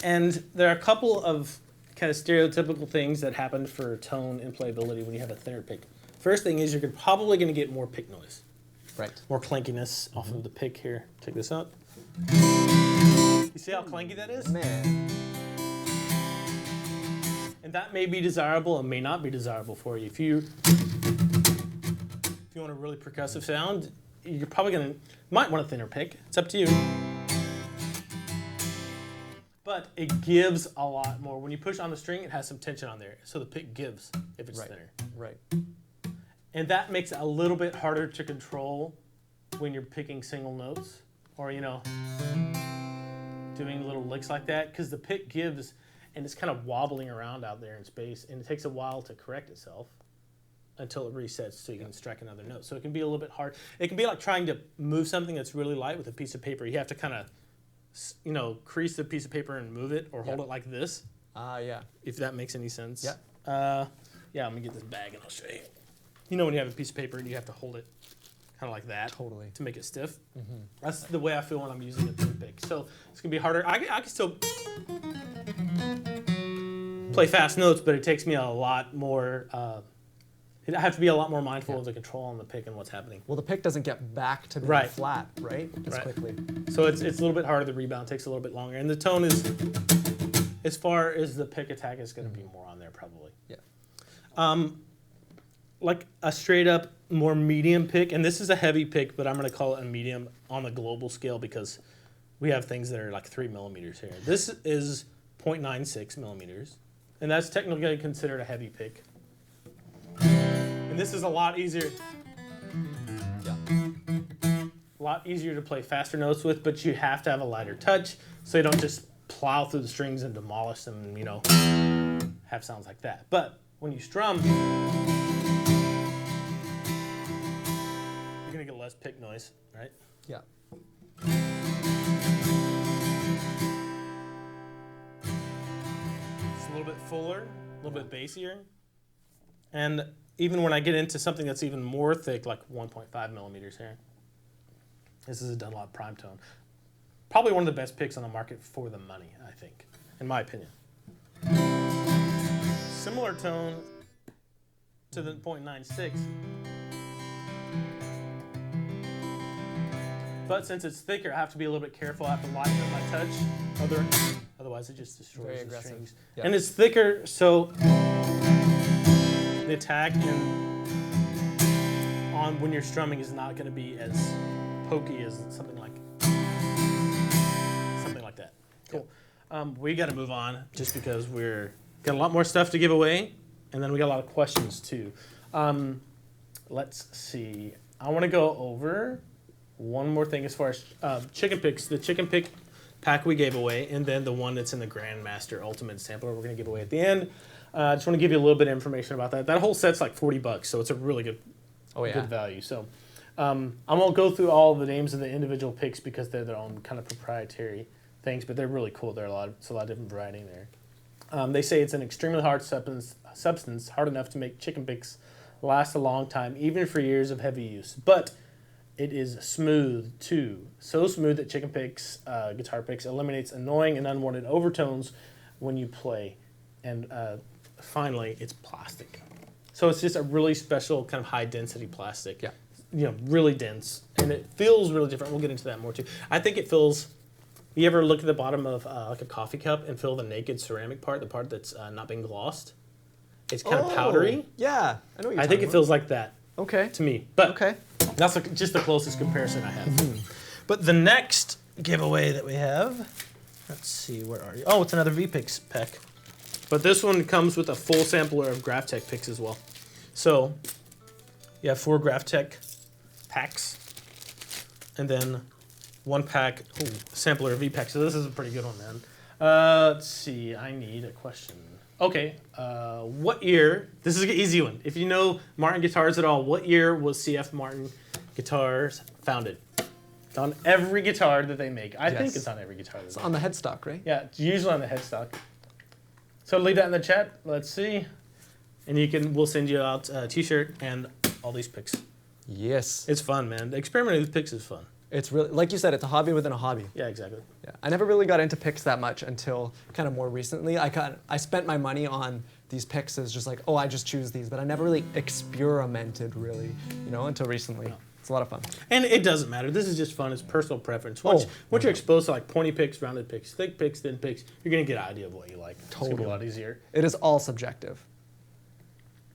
And there are a couple of kind of stereotypical things that happen for tone and playability when you have a thinner pick. First thing is you're probably going to get more pick noise, Right. more clankiness off of the pick here. Check this out. You see how clanky that is? Man. And that may be desirable and may not be desirable for you. If you want a really percussive sound, you're probably might want a thinner pick. It's up to you. But it gives a lot more. When you push on the string, it has some tension on there. So the pick gives if it's thinner. Right. And that makes it a little bit harder to control when you're picking single notes or, doing little licks like that, because the pick gives and it's kind of wobbling around out there in space, and it takes a while to correct itself until it resets so you can strike another note. So it can be a little bit hard. It can be like trying to move something that's really light with a piece of paper. You have to kind of, crease the piece of paper and move it or hold it like this, Yeah. if that makes any sense. Yeah. Let me get this bag and I'll show you. When you have a piece of paper and you have to hold it kind of like that Totally. to make it stiff. That's the way I feel when I'm using a thin pick. So it's gonna be harder. I can still play fast notes, but it takes me a lot more. I have to be a lot more mindful of the control on the pick and what's happening. Well, the pick doesn't get back to being Right. flat, right? As Right. quickly. So it's a little bit harder. The rebound takes a little bit longer, and the tone is, as far as the pick attack, is going to be more on there probably. Yeah. Like a straight up more medium pick, and this is a heavy pick, but I'm going to call it a medium on the global scale because we have things that are like 3 millimeters here. This is 0.96 millimeters, and that's technically considered a heavy pick. And this is a lot easier. Yeah. A lot easier to play faster notes with, but you have to have a lighter touch so you don't just plow through the strings and demolish them and, have sounds like that. But when you strum, you're going to get less pick noise, right? Yeah. It's a little bit fuller, a little bit bassier. And even when I get into something that's even more thick, like 1.5 millimeters here, this is a Dunlop Prime Tone. Probably one of the best picks on the market for the money, I think, in my opinion. Similar tone to the 0.96. But since it's thicker, I have to be a little bit careful. I have to lighten up my touch. Otherwise, it just destroys Very the aggressive. strings. Yeah. And it's thicker, so the attack on when you're strumming is not going to be as pokey as something like that. Cool. We got to move on just because we're got a lot more stuff to give away, and then we got a lot of questions too. Let's see. I want to go over one more thing as far as chicken picks. The chicken pick pack we gave away, and then the one that's in the Grandmaster Ultimate Sampler we're going to give away at the end. I just want to give you a little bit of information about that. That whole set's like $40, so it's a really good, good value. So I won't go through all the names of the individual picks because they're their own kind of proprietary things, but they're really cool. It's a lot of different variety in there. They say it's an extremely hard substance, hard enough to make chicken picks last a long time, even for years of heavy use. But it is smooth too, so smooth that chicken picks, guitar picks, eliminates annoying and unwanted overtones when you play. And finally, it's plastic. So it's just a really special kind of high density plastic. Yeah. really dense, and it feels really different. We'll get into that more too. I think it feels. You ever look at the bottom of like a coffee cup and feel the naked ceramic part, the part that's not being glossed? It's kind of powdery. Yeah, I know what you're I think talking it feels like that about. Okay. to me, but Okay. that's just the closest comparison I have. But the next giveaway that we have, let's see, where are you? Oh, it's another VPix pack. But this one comes with a full sampler of GraphTech picks as well. So you have 4 GraphTech packs, and then 1 pack sampler of VPEX. So this is a pretty good one, man. Let's see. I need a question. Okay. What year? This is an easy one. If you know Martin Guitars at all, what year was CF Martin Guitars founded? It's on every guitar that they make. I think it's on every guitar. It's on the headstock, right? Yeah, it's usually on the headstock. So leave that in the chat. Let's see. And we'll send you out a t-shirt and all these picks. Yes. It's fun, man. Experimenting with picks is fun. It's really, like you said, it's a hobby within a hobby. Yeah, exactly. Yeah. I never really got into picks that much until kind of more recently. I spent my money on these picks as just like, oh, I just choose these, but I never really experimented really, until recently. No. It's a lot of fun. And it doesn't matter. This is just fun. It's personal preference. Once you're exposed to like pointy picks, rounded picks, thick picks, thin picks, you're going to get an idea of what you like. Totally. It's going to be a lot easier. It is all subjective.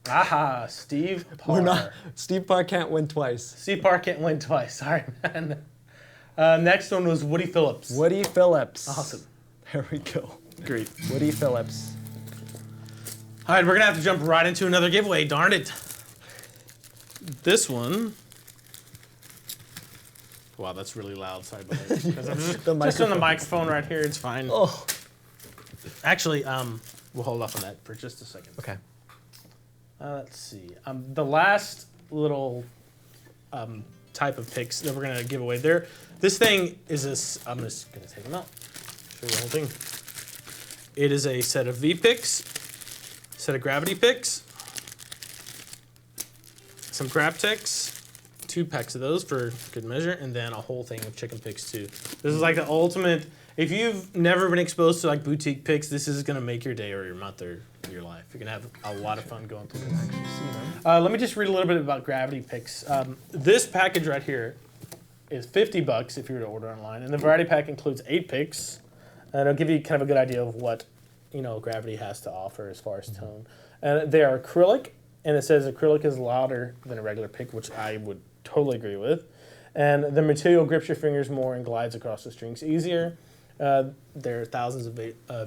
Aha, Steve Parr. Steve Parr can't win twice. Steve Parr can't win twice. Sorry, man. Next one was Woody Phillips. Woody Phillips. Awesome. There we go. Great. Woody Phillips. All right, we're going to have to jump right into another giveaway. Darn it. This one. Wow, that's really loud. Sorry about that. Because I'm just on the microphone right here. It's fine. Oh. Actually, we'll hold off on that for just a second. Okay. Let's see. The last little type of picks that we're going to give away there. This thing is this. I'm just going to take them out. Show you the whole thing. It is a set of V-picks, set of gravity picks, some GraphTechs, 2 packs of those for good measure, and then a whole thing of chicken picks too. This is like the ultimate. If you've never been exposed to like boutique picks, this is gonna make your day or your month or your life. You're gonna have a lot of fun going through this. Let me just read a little bit about gravity picks. This package right here is $50 if you were to order online, and the variety pack includes 8 picks, and it'll give you kind of a good idea of what gravity has to offer as far as tone. And they are acrylic, and it says acrylic is louder than a regular pick, which I would totally agree with. And the material grips your fingers more and glides across the strings easier. There are thousands of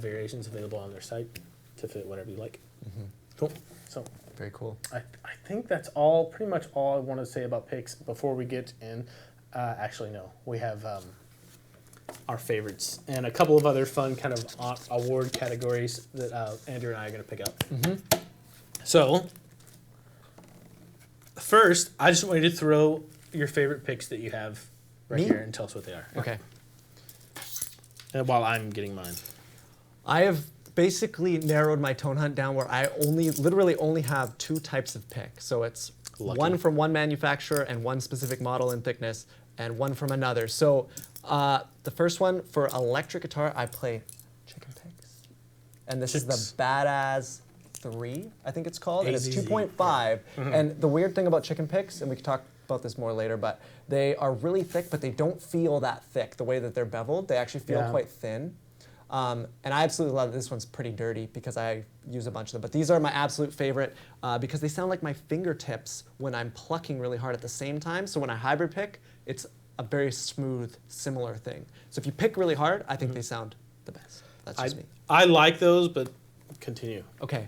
variations available on their site to fit whatever you like. Mm-hmm. Cool. So very cool. I think that's pretty much all I want to say about picks before we get in. Actually, no. We have our favorites and a couple of other fun kind of award categories that Andrew and I are going to pick up. Mm-hmm. So first, I just want you to throw your favorite picks that you have right here and tell us what they are. Okay. And while I'm getting mine. I have basically narrowed my tone hunt down where I literally only have 2 types of pick. So it's one from one manufacturer and one specific model and thickness, and one from another. So the first one for electric guitar, I play chicken picks. And this is the Badass 3, I think it's called, and it's 2.5. Mm-hmm. And the weird thing about chicken picks, and we can talk about this more later, but they are really thick, but they don't feel that thick the way that they're beveled. They actually feel quite thin. And I absolutely love it. This one's pretty dirty because I use a bunch of them. But these are my absolute favorite because they sound like my fingertips when I'm plucking really hard at the same time. So when I hybrid pick, it's a very smooth, similar thing. So if you pick really hard, I think they sound the best. That's just me. I like those, but continue. Okay.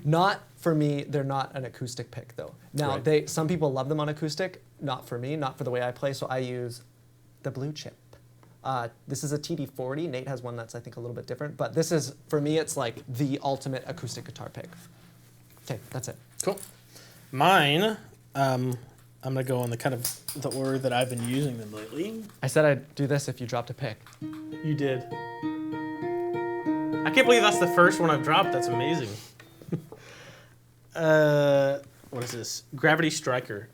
Not for me, they're not an acoustic pick though. Now, some people love them on acoustic. Not for me, not for the way I play. So I use the Blue Chip. This is a TD40. Nate has one that's, I think, a little bit different. But this is, for me, it's like the ultimate acoustic guitar pick. Okay, that's it. Cool. Mine, I'm going to go in the kind of the order that I've been using them lately. I said I'd do this if you dropped a pick. You did. I can't believe that's the first one I've dropped. That's amazing. What is this? Gravity Striker.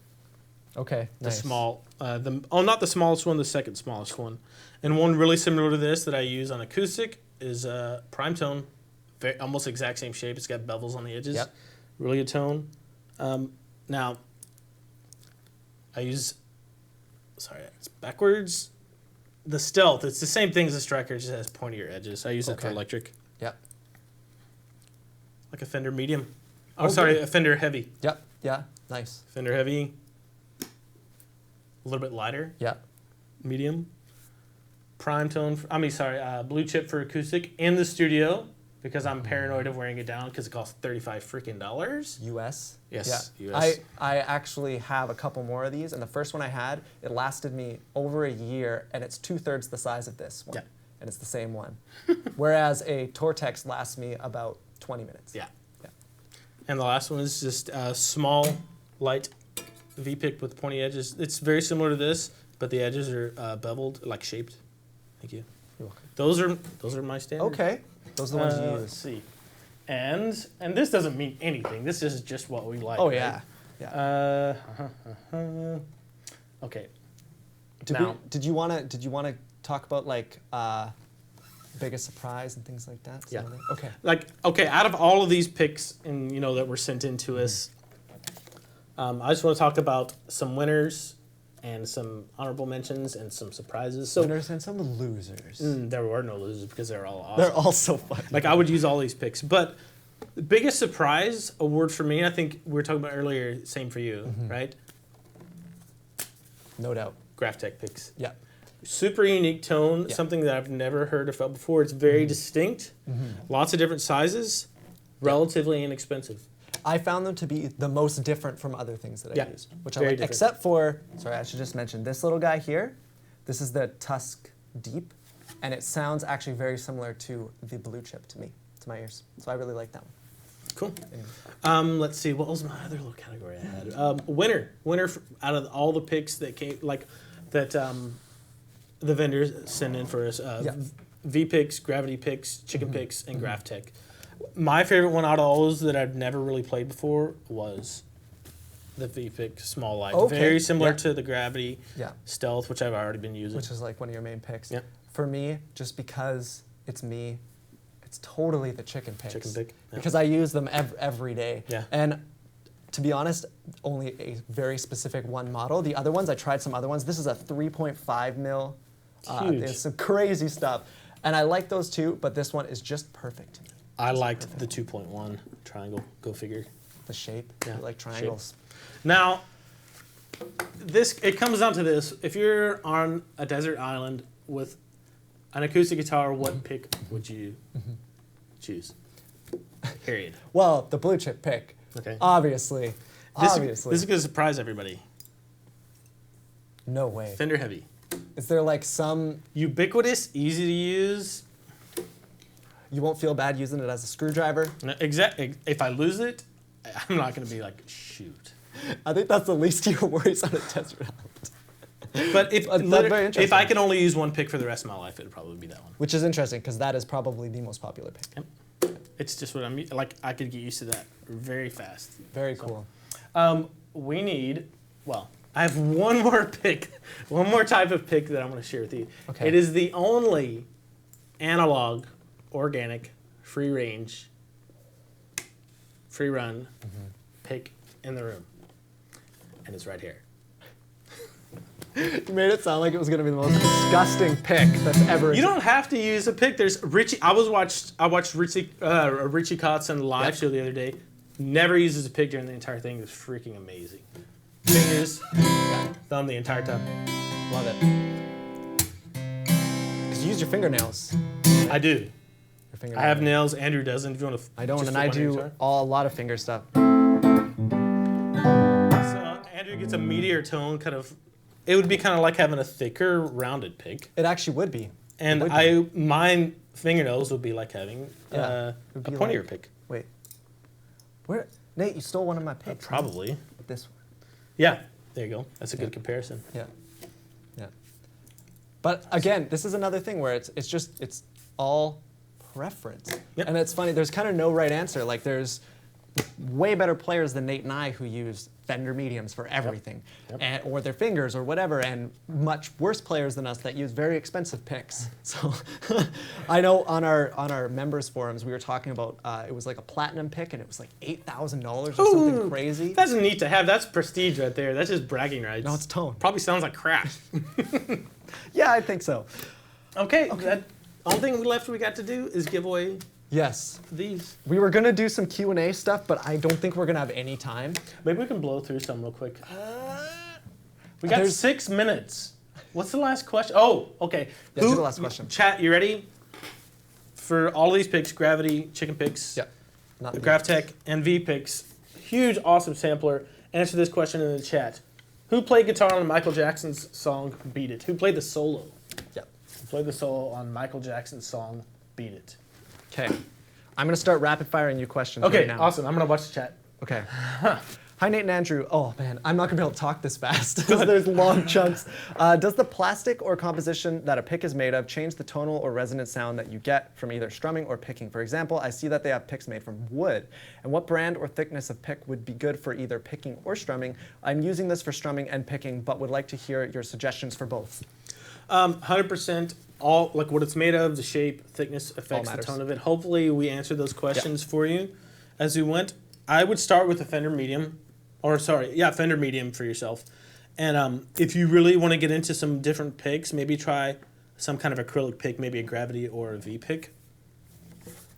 Okay, The nice. small, not the smallest one, the second smallest one. And one really similar to this that I use on acoustic is Prime Tone. Almost exact same shape. It's got bevels on the edges. Yep. Really good tone. Now, I use, sorry, it's backwards. The Stealth, it's the same thing as the Striker, it just has pointier edges. I use that for Okay. electric. Yep. Like a Fender Medium. Oh, Oh, sorry, good. a Fender Heavy. Yep. Yeah. Nice. Fender Heavy. A little bit lighter. Yep. Medium. Prime tone, blue chip for acoustic in the studio because I'm paranoid of wearing it down because it costs $35 US. Yes, Yeah. US. I actually have a couple more of these, and the first one I had, it lasted me over a year, and it's 2/3 the size of this one. Yeah. And it's the same one. Whereas a Tortex lasts me about 20 minutes. Yeah. Yeah. And the last one is just a small, light V-pick with pointy edges. It's very similar to this, but the edges are beveled, like shaped. Thank you. You're welcome. Those are my standard. Okay. Those are the ones you Let's use. see. And this doesn't mean anything. This is just what we like. Oh, right? yeah. Yeah. Okay. Did Now- you wanna talk about like biggest surprise and things like that? Yeah. Okay. Okay, out of all of these picks and that were sent in to us, I just want to talk about some winners and some honorable mentions and some surprises. So Winners and some losers. there were no losers because they're all awesome. They're all so fun. Like I would use all these picks, but the biggest surprise award for me, I think we were talking about earlier, same for you, right? No doubt. Graphtech picks. Yeah. Super unique tone, Yeah. something that I've never heard or felt before. It's very distinct, lots of different sizes, relatively inexpensive. I found them to be the most different from other things that Yeah, I use, which I very like. different. Except for, sorry, I should just mention this little guy here. This is the Tusk Deep, and it sounds actually very similar to the Blue Chip to me, to my ears. So I really like that one. Cool. Let's see, what was my other little category I had? Winner out of all the picks that came, the vendors send in for us. Yeah. V picks, Gravity picks, Chicken picks, and Graphtech. My favorite one out of all those that I've never really played before was the V-Pick Small Light. Okay, Very similar yeah. to the Gravity Yeah. Stealth, which I've already been using. Which is like one of your main picks. Yeah. For me, just because it's me, it's totally the chicken picks. Chicken pick, yeah. Because I use them every day. Yeah. And to be honest, only a very specific one model. The other ones, I tried some other ones. This is a 3.5 mil. Huge. There's some crazy stuff. And I like those too, but this one is just perfect. I liked the 2.1 triangle. Go figure. The shape, Yeah, I like triangles. Now, it comes down to this. If you're on a desert island with an acoustic guitar, what pick would you choose? Period. Well, the blue chip pick, Okay. obviously. This is going to surprise everybody. No way. Fender Heavy. Is there like some, Ubiquitous, easy to use. you won't feel bad using it as a screwdriver? No, if I lose it, I'm not going to be like, shoot. I think that's the least of your worries on a desert island. But if That's very interesting. if I could only use one pick for the rest of my life, it would probably be that one. Which is interesting because that is probably the most popular pick. Yep. It's just what I'm like. I could get used to that very fast. Very cool. We need. Well, I have one more pick, one more type of pick that I'm going to share with you. Okay. It is the only analog, organic, free range, free run pick in the room, and it's right here. You made it sound like it was going to be the most disgusting pick that's ever. You don't have to use a pick. There's Richie. I watched Richie Kotzen live Yep. show the other day. Never uses a pick during the entire thing. It was freaking amazing. Fingers, thumb the entire time. Love it. Because you use your fingernails. I do. Your fingernails. I have nails. Andrew doesn't. If you want to. I don't, and I do a lot of finger stuff. So Andrew gets a meteor tone, kind of. It would be kind of like having a thicker, rounded pick, It actually would be. and It would be. mine fingernails would be like having Yeah, a it would be pointier like- pick. Wait. Where? Nate, you stole one of my picks. Probably. This one. Yeah. There you go. That's a good comparison. Yeah. Yeah. But again, this is another thing where it's all preference. Yep. And it's funny, there's kind of no right answer. Like there's way better players than Nate and I who use Fender mediums for everything, or their fingers or whatever, and much worse players than us that use very expensive picks. So I know on our members forums we were talking about it was like a platinum pick and it was like $8,000 or something crazy. That's neat to have. That's prestige right there. That's just bragging rights. No, it's tone. Probably sounds like crap. Yeah, I think so. Okay. That only thing left we got to do is give away Yes. these. We were gonna do some Q&A stuff, but I don't think we're gonna have any time. Maybe we can blow through some real quick. We got 6 minutes. What's the last question? Oh, okay. Yeah, do the last question. Chat, you ready? For all of these picks, Gravity, Chicken Picks, Yep. Not the me. GravTech, and V Picks, huge, awesome sampler. Answer this question in the chat. Who played guitar on Michael Jackson's song Beat It? Who played the solo? Yep. Who played the solo on Michael Jackson's song Beat It? Okay. I'm gonna start rapid firing you questions Okay, right now. awesome. I'm going to watch the chat. Okay. Hi, Nate and Andrew. Oh, man, I'm not going to be able to talk this fast because there's long chunks. Does the plastic or composition that a pick is made of change the tonal or resonant sound that you get from either strumming or picking? For example, I see that they have picks made from wood. And what brand or thickness of pick would be good for either picking or strumming? I'm using this for strumming and picking, but would like to hear your suggestions for both. 100% all, like what it's made of, the shape, thickness affects the matters. tone of it. Hopefully we answered those questions for you as we went. I would start with a Fender Medium, Fender Medium for yourself. And if you really want to get into some different picks, maybe try some kind of acrylic pick, maybe a Gravity or a V pick.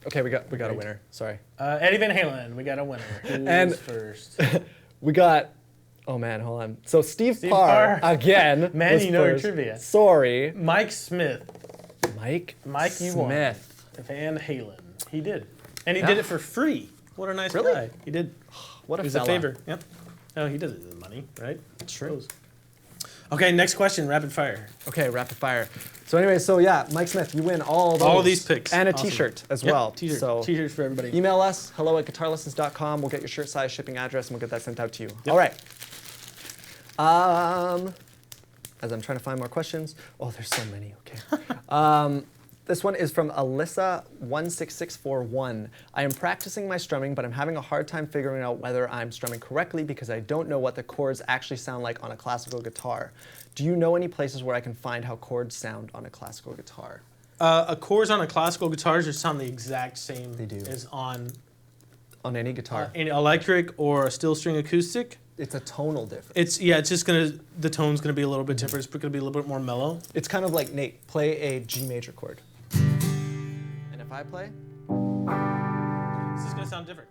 Okay, we got a winner. Sorry. Eddie Van Halen, we got a winner. And- Who's first? We got, oh man, hold on. So Steve Parr. Parr, again. Man, was you know your first. trivia. Sorry. Mike Smith, Mike you won. Smith. Van Halen. He did. And he did it for free. What a nice Really? guy. He did. What a It was fella. a favor. Yep. No, he does it with money, right? True. Okay, next question, rapid fire. Okay, rapid fire. So anyway, Mike Smith, you win all those. All of these picks. And a Awesome. t-shirt as Yep, well. T-shirt. So T-shirts for everybody. email us, hello@guitarlessons.com. We'll get your shirt size, shipping address, and we'll get that sent out to you. All right. As I'm trying to find more questions. Oh, there's so many. Okay. This one is from Alyssa16641. I am practicing my strumming, but I'm having a hard time figuring out whether I'm strumming correctly because I don't know what the chords actually sound like on a classical guitar. Do you know any places where I can find how chords sound on a classical guitar? Chords on a classical guitar just sound the exact same They do. as on On any guitar. an electric or a steel string acoustic. It's a tonal difference. It's just the tone's gonna be a little bit different. It's gonna be a little bit more mellow. It's kind of like, Nate, play a G major chord. And if I play, This is gonna sound different.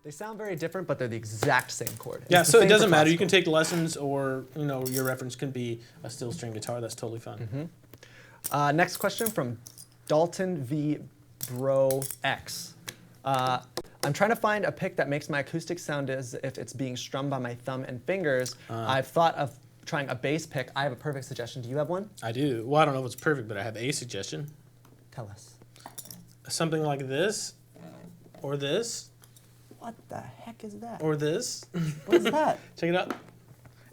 they sound very different, but they're the exact same chord. Yeah, It's the so it same for doesn't matter. You classical. can take lessons, or your reference can be a steel string guitar. That's totally fine. Next question from Dalton V. Bro X. I'm trying to find a pick that makes my acoustic sound as if it's being strummed by my thumb and fingers. I've thought of trying a bass pick. I have a perfect suggestion. Do you have one? I do. Well, I don't know if it's perfect, but I have a suggestion. Tell us. Something like this, or this, What the heck is that? or this. What is that? Check it out.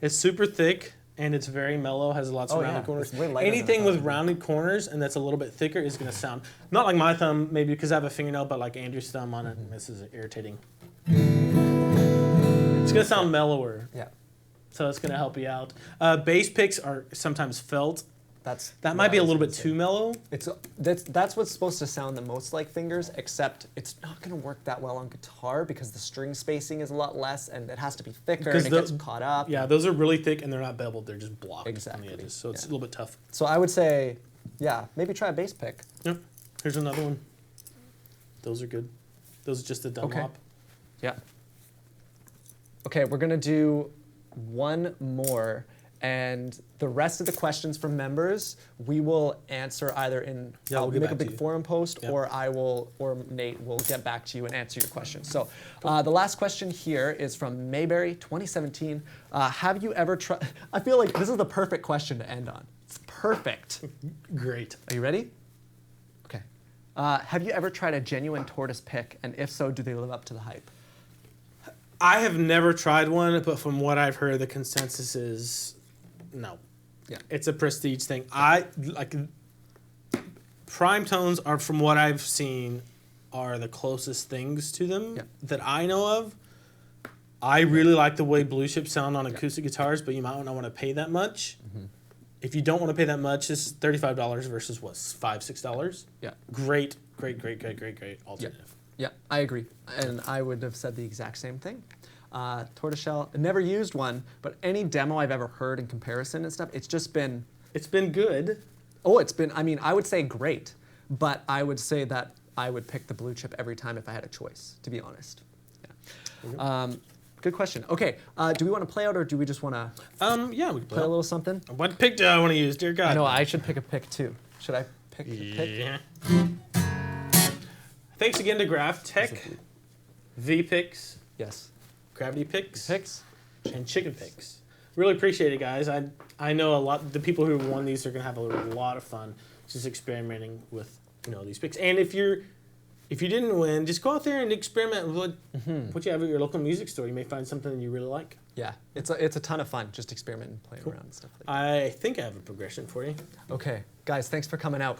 It's super thick and it's very mellow. Has lots of Oh, rounded yeah. corners. It's way lighter than I Anything thought. with rounded corners and that's a little bit thicker is gonna sound not like my thumb, maybe because I have a fingernail, but like Andrew's thumb on it. This is irritating. It's gonna sound mellower, Yeah. so it's gonna help you out. Bass picks are sometimes felt. That Might be a little bit too mellow. That's what's supposed to sound the most like fingers, except it's not going to work that well on guitar because the string spacing is a lot less and it has to be thicker and it gets caught up. Yeah, those are really thick and they're not beveled. They're just blocked on Exactly, the edges, so it's a yeah. little bit tough. So I would say, yeah, maybe try a bass pick. Yep. Here's another one. Those are good. Those are just the Dunlop. Yeah. Okay, we're gonna do one more, and the rest of the questions from members we will answer either in Yeah, we'll get make a back to big you. forum post, Yep. or or Nate will get back to you and answer your questions. So the last question here is from Mayberry 2017. Have you ever tried? I feel like this is the perfect question to end on. It's perfect. Great. Are you ready? Okay. Have you ever tried a genuine tortoise pick, and if so, do they live up to the hype? I have never tried one, but from what I've heard, the consensus is no. Yeah. It's a prestige thing. I like prime tones are, from what I've seen, are the closest things to them Yeah. that I know of. I really like the way Blue Chip sound on acoustic guitars, but you might not want to pay that much. If you don't want to pay that much, this is $35 versus what, $5-6? Yeah. Great alternative. Yeah, I agree. And I would have said the exact same thing. Tortoiseshell, never used one, but any demo I've ever heard in comparison and stuff, it's just been, It's been good. oh, it's been, I mean, I would say great, but I would say that I would pick the Blue Chip every time if I had a choice, to be honest. Yeah. Good question. Okay, do we want to play out or do we just want to Yeah, we can play a little something? What pick do I want to use, dear God? I know, I should pick a pick too. Should I pick a pick? Yeah. Thanks again to Graph Tech, V-Picks, Yes. Gravity Picks, Picks? and Chicken Picks. Really appreciate it, guys. I know a lot. The people who won these are gonna have a lot of fun just experimenting with these picks. And if you didn't win, just go out there and experiment with what you have at your local music store. You may find something you really like. Yeah, it's a ton of fun, just experimenting and playing around and stuff like that. I think I have a progression for you. Okay, guys, thanks for coming out.